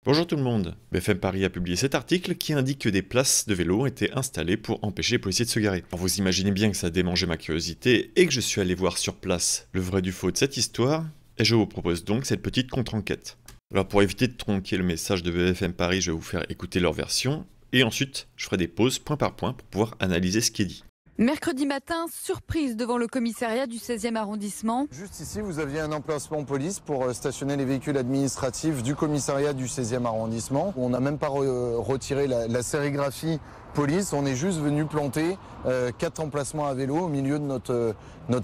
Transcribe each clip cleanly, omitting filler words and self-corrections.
Bonjour tout le monde, BFM Paris a publié cet article qui indique que des places de vélo ont été installées pour empêcher les policiers de se garer. Alors vous imaginez bien que ça a démangé ma curiosité et que je suis allé voir sur place le vrai du faux de cette histoire, et je vous propose donc cette petite contre-enquête. Alors pour éviter de tronquer le message de BFM Paris, je vais vous faire écouter leur version, et ensuite je ferai des pauses point par point pour pouvoir analyser ce qui est dit. Mercredi matin, surprise devant le commissariat du 16e arrondissement. Juste ici, vous aviez un emplacement police pour stationner les véhicules administratifs du commissariat du 16e arrondissement. On n'a même pas retiré la sérigraphie police, on est juste venu planter 4 emplacements à vélo au milieu de notre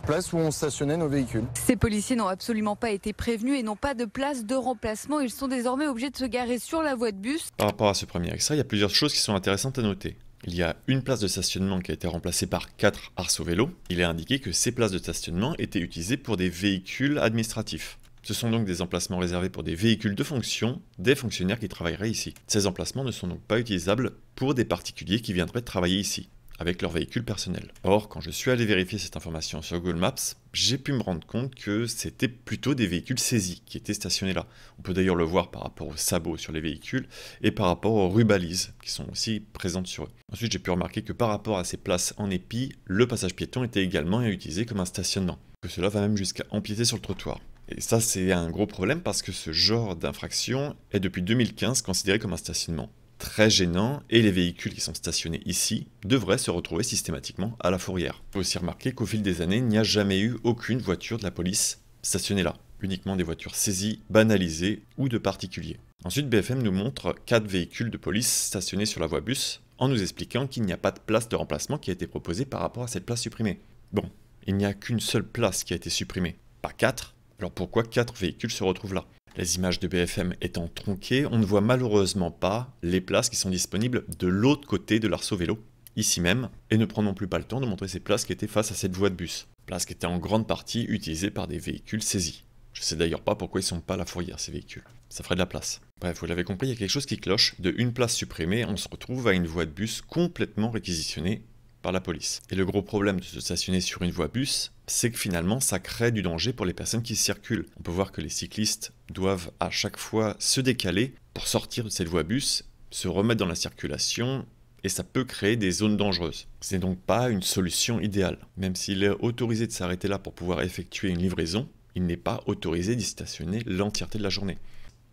place où on stationnait nos véhicules. Ces policiers n'ont absolument pas été prévenus et n'ont pas de place de remplacement. Ils sont désormais obligés de se garer sur la voie de bus. Par rapport à ce premier extrait, il y a plusieurs choses qui sont intéressantes à noter. Il y a une place de stationnement qui a été remplacée par 4 arceaux vélos. Il est indiqué que ces places de stationnement étaient utilisées pour des véhicules administratifs. Ce sont donc des emplacements réservés pour des véhicules de fonction, des fonctionnaires qui travailleraient ici. Ces emplacements ne sont donc pas utilisables pour des particuliers qui viendraient travailler ici, avec leur véhicule personnel. Or, quand je suis allé vérifier cette information sur Google Maps, j'ai pu me rendre compte que c'était plutôt des véhicules saisis qui étaient stationnés là. On peut d'ailleurs le voir par rapport aux sabots sur les véhicules et par rapport aux rubalises qui sont aussi présentes sur eux. Ensuite, j'ai pu remarquer que par rapport à ces places en épi, le passage piéton était également utilisé comme un stationnement, que cela va même jusqu'à empiéter sur le trottoir. Et ça, c'est un gros problème parce que ce genre d'infraction est depuis 2015 considéré comme un stationnement très gênant et les véhicules qui sont stationnés ici devraient se retrouver systématiquement à la fourrière. Il faut aussi remarquer qu'au fil des années, il n'y a jamais eu aucune voiture de la police stationnée là, uniquement des voitures saisies, banalisées ou de particuliers. Ensuite, BFM nous montre 4 véhicules de police stationnés sur la voie bus en nous expliquant qu'il n'y a pas de place de remplacement qui a été proposée par rapport à cette place supprimée. Bon, il n'y a qu'une seule place qui a été supprimée, pas 4, alors pourquoi 4 véhicules se retrouvent là ? Les images de BFM étant tronquées, on ne voit malheureusement pas les places qui sont disponibles de l'autre côté de l'arceau vélo, ici même, et ne prend non plus pas le temps de montrer ces places qui étaient face à cette voie de bus. Places qui étaient en grande partie utilisées par des véhicules saisis. Je sais d'ailleurs pas pourquoi ils sont pas à la fourrière ces véhicules. Ça ferait de la place. Bref, vous l'avez compris, il y a quelque chose qui cloche. De une place supprimée, on se retrouve à une voie de bus complètement réquisitionnée par la police. Et le gros problème de se stationner sur une voie bus, c'est que finalement ça crée du danger pour les personnes qui circulent. On peut voir que les cyclistes doivent à chaque fois se décaler pour sortir de cette voie bus, se remettre dans la circulation, et ça peut créer des zones dangereuses. Ce n'est donc pas une solution idéale. Même s'il est autorisé de s'arrêter là pour pouvoir effectuer une livraison, il n'est pas autorisé d'y stationner l'entièreté de la journée.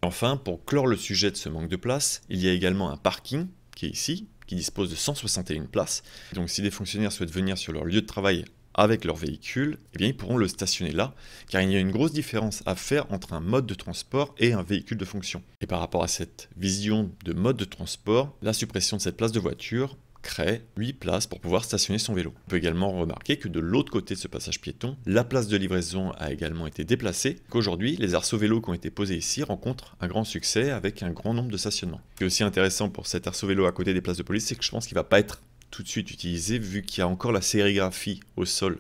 Enfin, pour clore le sujet de ce manque de place, il y a également un parking qui est ici, qui dispose de 161 places. Donc si des fonctionnaires souhaitent venir sur leur lieu de travail avec leur véhicule, eh bien ils pourront le stationner là, car il y a une grosse différence à faire entre un mode de transport et un véhicule de fonction. Et par rapport à cette vision de mode de transport, la suppression de cette place de voiture crée 8 places pour pouvoir stationner son vélo. On peut également remarquer que de l'autre côté de ce passage piéton, la place de livraison a également été déplacée, qu'aujourd'hui, les arceaux vélos qui ont été posés ici rencontrent un grand succès avec un grand nombre de stationnements. Ce qui est aussi intéressant pour cet arceau vélo à côté des places de police, c'est que je pense qu'il ne va pas être tout de suite utilisé vu qu'il y a encore la sérigraphie au sol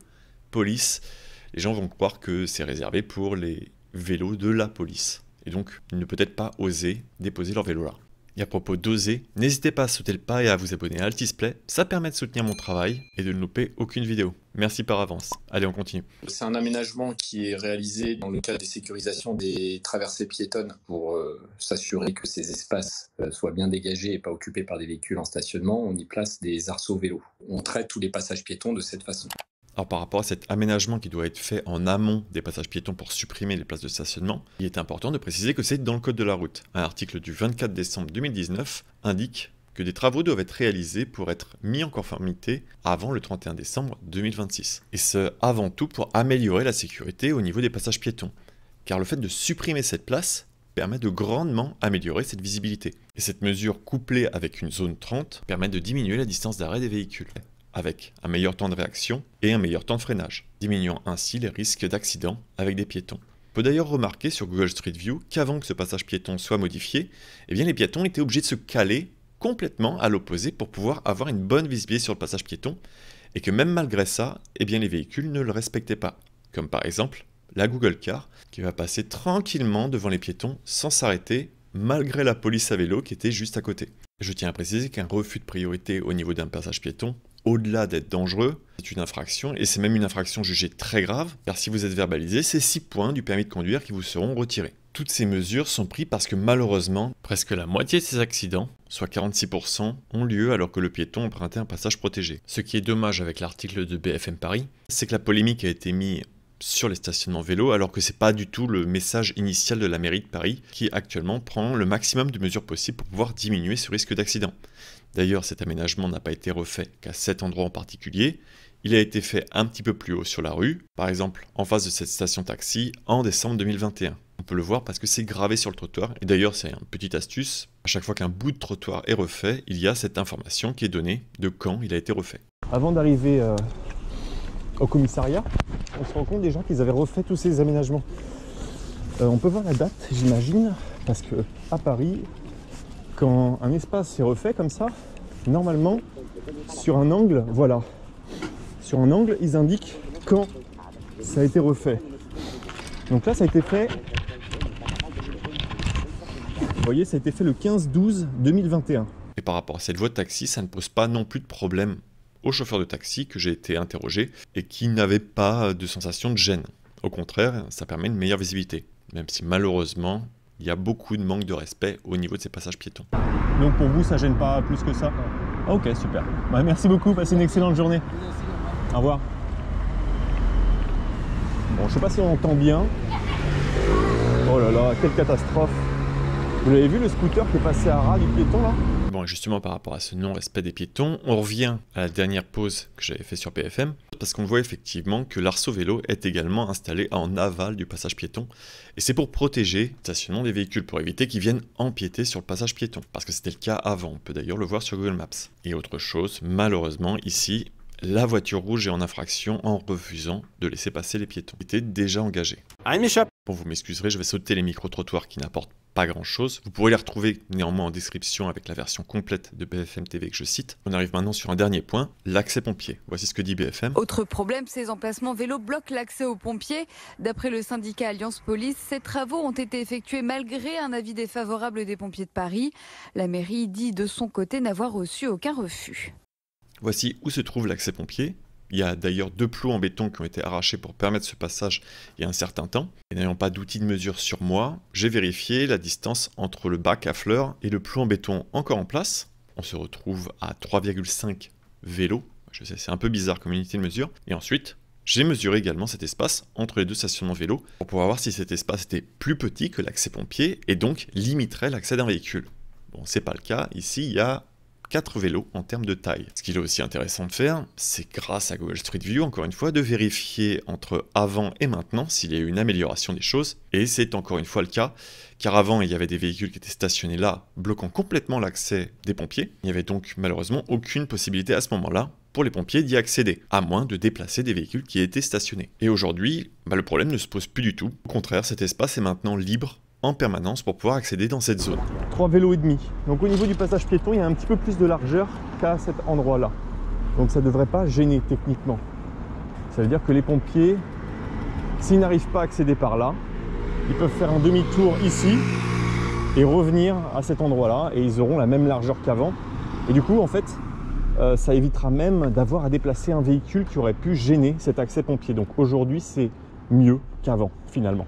police. Les gens vont croire que c'est réservé pour les vélos de la police. Et donc, ils ne peut-être pas oser déposer leur vélo là. Et à propos d'oser, n'hésitez pas à sauter le pas et à vous abonner à Altisplay, ça permet de soutenir mon travail et de ne louper aucune vidéo. Merci par avance. Allez, on continue. C'est un aménagement qui est réalisé dans le cadre des sécurisations des traversées piétonnes pour s'assurer que ces espaces soient bien dégagés et pas occupés par des véhicules en stationnement. On y place des arceaux vélos. On traite tous les passages piétons de cette façon. Alors par rapport à cet aménagement qui doit être fait en amont des passages piétons pour supprimer les places de stationnement, il est important de préciser que c'est dans le code de la route. Un article du 24 décembre 2019 indique que des travaux doivent être réalisés pour être mis en conformité avant le 31 décembre 2026. Et ce, avant tout pour améliorer la sécurité au niveau des passages piétons. Car le fait de supprimer cette place permet de grandement améliorer cette visibilité. Et cette mesure couplée avec une zone 30 permet de diminuer la distance d'arrêt des véhicules, avec un meilleur temps de réaction et un meilleur temps de freinage, diminuant ainsi les risques d'accident avec des piétons. On peut d'ailleurs remarquer sur Google Street View qu'avant que ce passage piéton soit modifié, eh bien les piétons étaient obligés de se caler complètement à l'opposé pour pouvoir avoir une bonne visibilité sur le passage piéton, et que même malgré ça, eh bien les véhicules ne le respectaient pas, comme par exemple la Google Car, qui va passer tranquillement devant les piétons sans s'arrêter, malgré la police à vélo qui était juste à côté. Je tiens à préciser qu'un refus de priorité au niveau d'un passage piéton, au-delà d'être dangereux, c'est une infraction, et c'est même une infraction jugée très grave, car si vous êtes verbalisé, c'est 6 points du permis de conduire qui vous seront retirés. Toutes ces mesures sont prises parce que malheureusement, presque la moitié de ces accidents, soit 46%, ont lieu alors que le piéton empruntait un passage protégé. Ce qui est dommage avec l'article de BFM Paris, c'est que la polémique a été mise sur les stationnements vélos alors que c'est pas du tout le message initial de la mairie de Paris qui actuellement prend le maximum de mesures possibles pour pouvoir diminuer ce risque d'accident. D'ailleurs, cet aménagement n'a pas été refait qu'à cet endroit en particulier. Il a été fait un petit peu plus haut sur la rue, par exemple en face de cette station taxi en décembre 2021. On peut le voir parce que c'est gravé sur le trottoir. Et d'ailleurs, c'est une petite astuce. À chaque fois qu'un bout de trottoir est refait, il y a cette information qui est donnée de quand il a été refait. Avant d'arriver au commissariat, on se rend compte déjà qu'ils avaient refait tous ces aménagements. On peut voir la date, j'imagine, parce que à Paris, quand un espace est refait comme ça, normalement, sur un angle, voilà. Sur un angle, ils indiquent quand ça a été refait. Donc là, ça a été fait. Vous voyez, ça a été fait le 15-12-2021. Et par rapport à cette voie de taxi, ça ne pose pas non plus de problème aux chauffeurs de taxi que j'ai été interrogé et qui n'avaient pas de sensation de gêne. Au contraire, ça permet une meilleure visibilité, même si malheureusement, il y a beaucoup de manque de respect au niveau de ces passages piétons. Donc pour vous, ça gêne pas plus que ça? Ah, ok, super. Bah, merci beaucoup, passez une excellente journée. Au revoir. Bon, je sais pas si on entend bien. Oh là là, quelle catastrophe. Vous l'avez vu le scooter qui est passé à ras du piéton là? Bon, et justement par rapport à ce non-respect des piétons, on revient à la dernière pause que j'avais fait sur BFM, parce qu'on voit effectivement que l'arceau vélo est également installé en aval du passage piéton, et c'est pour protéger le stationnement des véhicules, pour éviter qu'ils viennent empiéter sur le passage piéton, parce que c'était le cas avant, on peut d'ailleurs le voir sur Google Maps. Et autre chose, malheureusement ici, la voiture rouge est en infraction en refusant de laisser passer les piétons. Ils étaient déjà engagés. Bon, vous m'excuserez, je vais sauter les micro-trottoirs qui n'apportent pas grand chose. Vous pourrez les retrouver néanmoins en description avec la version complète de BFM TV que je cite. On arrive maintenant sur un dernier point, l'accès pompier. Voici ce que dit BFM. Autre problème, ces emplacements vélos bloquent l'accès aux pompiers. D'après le syndicat Alliance Police, ces travaux ont été effectués malgré un avis défavorable des pompiers de Paris. La mairie dit de son côté n'avoir reçu aucun refus. Voici où se trouve l'accès pompier. Il y a d'ailleurs 2 plots en béton qui ont été arrachés pour permettre ce passage il y a un certain temps. Et n'ayant pas d'outil de mesure sur moi, j'ai vérifié la distance entre le bac à fleurs et le plot en béton encore en place. On se retrouve à 3,5 vélos. Je sais, c'est un peu bizarre comme unité de mesure. Et ensuite, j'ai mesuré également cet espace entre les deux stationnements vélos pour pouvoir voir si cet espace était plus petit que l'accès pompier et donc limiterait l'accès d'un véhicule. Bon, c'est pas le cas. Ici, il y a 4 vélos en termes de taille. Ce qu'il est aussi intéressant de faire, c'est grâce à Google Street View, encore une fois, de vérifier entre avant et maintenant s'il y a eu une amélioration des choses. Et c'est encore une fois le cas, car avant, il y avait des véhicules qui étaient stationnés là, bloquant complètement l'accès des pompiers. Il n'y avait donc malheureusement aucune possibilité à ce moment-là pour les pompiers d'y accéder, à moins de déplacer des véhicules qui étaient stationnés. Et aujourd'hui, le problème ne se pose plus du tout. Au contraire, cet espace est maintenant libre en permanence pour pouvoir accéder dans cette zone. 3 vélos et demi. Donc au niveau du passage piéton, il y a un petit peu plus de largeur qu'à cet endroit-là. Donc ça ne devrait pas gêner techniquement. Ça veut dire que les pompiers, s'ils n'arrivent pas à accéder par là, ils peuvent faire un demi-tour ici et revenir à cet endroit-là et ils auront la même largeur qu'avant. Et du coup, en fait, ça évitera même d'avoir à déplacer un véhicule qui aurait pu gêner cet accès pompier. Donc aujourd'hui, c'est mieux qu'avant, finalement.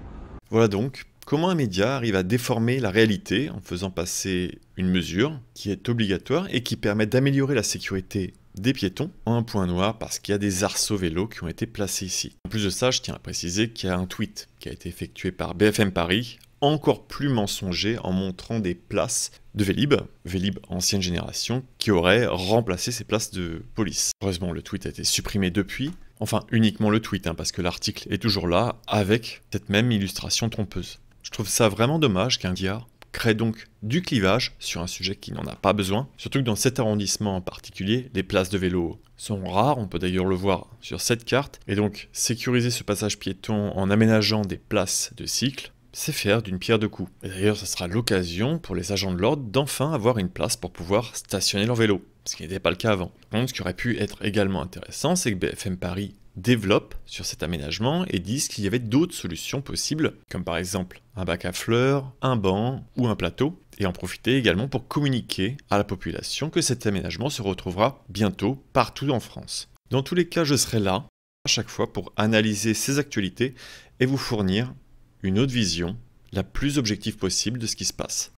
Voilà donc comment un média arrive à déformer la réalité en faisant passer une mesure qui est obligatoire et qui permet d'améliorer la sécurité des piétons en un point noir parce qu'il y a des arceaux vélos qui ont été placés ici. En plus de ça, je tiens à préciser qu'il y a un tweet qui a été effectué par BFM Paris, encore plus mensonger en montrant des places de Vélib, Vélib ancienne génération, qui aurait remplacé ces places de police. Heureusement, le tweet a été supprimé depuis. Enfin, uniquement le tweet, parce que l'article est toujours là, avec cette même illustration trompeuse. Je trouve ça vraiment dommage qu'un média crée donc du clivage sur un sujet qui n'en a pas besoin, surtout que dans cet arrondissement en particulier, les places de vélo sont rares, on peut d'ailleurs le voir sur cette carte, et donc sécuriser ce passage piéton en aménageant des places de cycle, c'est faire d'une pierre deux coups. Et d'ailleurs, ce sera l'occasion pour les agents de l'ordre d'enfin avoir une place pour pouvoir stationner leur vélo, ce qui n'était pas le cas avant. Donc, ce qui aurait pu être également intéressant, c'est que BFM Paris développe sur cet aménagement et disent qu'il y avait d'autres solutions possibles, comme par exemple un bac à fleurs, un banc ou un plateau, et en profiter également pour communiquer à la population que cet aménagement se retrouvera bientôt partout en France. Dans tous les cas, je serai là à chaque fois pour analyser ces actualités et vous fournir une autre vision, la plus objective possible de ce qui se passe.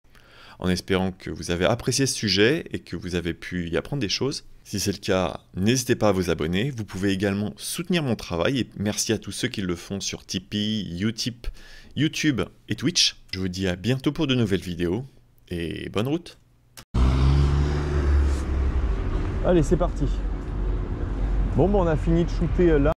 En espérant que vous avez apprécié ce sujet et que vous avez pu y apprendre des choses. Si c'est le cas, n'hésitez pas à vous abonner. Vous pouvez également soutenir mon travail et merci à tous ceux qui le font sur Tipeee, Utip, YouTube et Twitch. Je vous dis à bientôt pour de nouvelles vidéos et bonne route. Allez, c'est parti. Bon, on a fini de shooter là.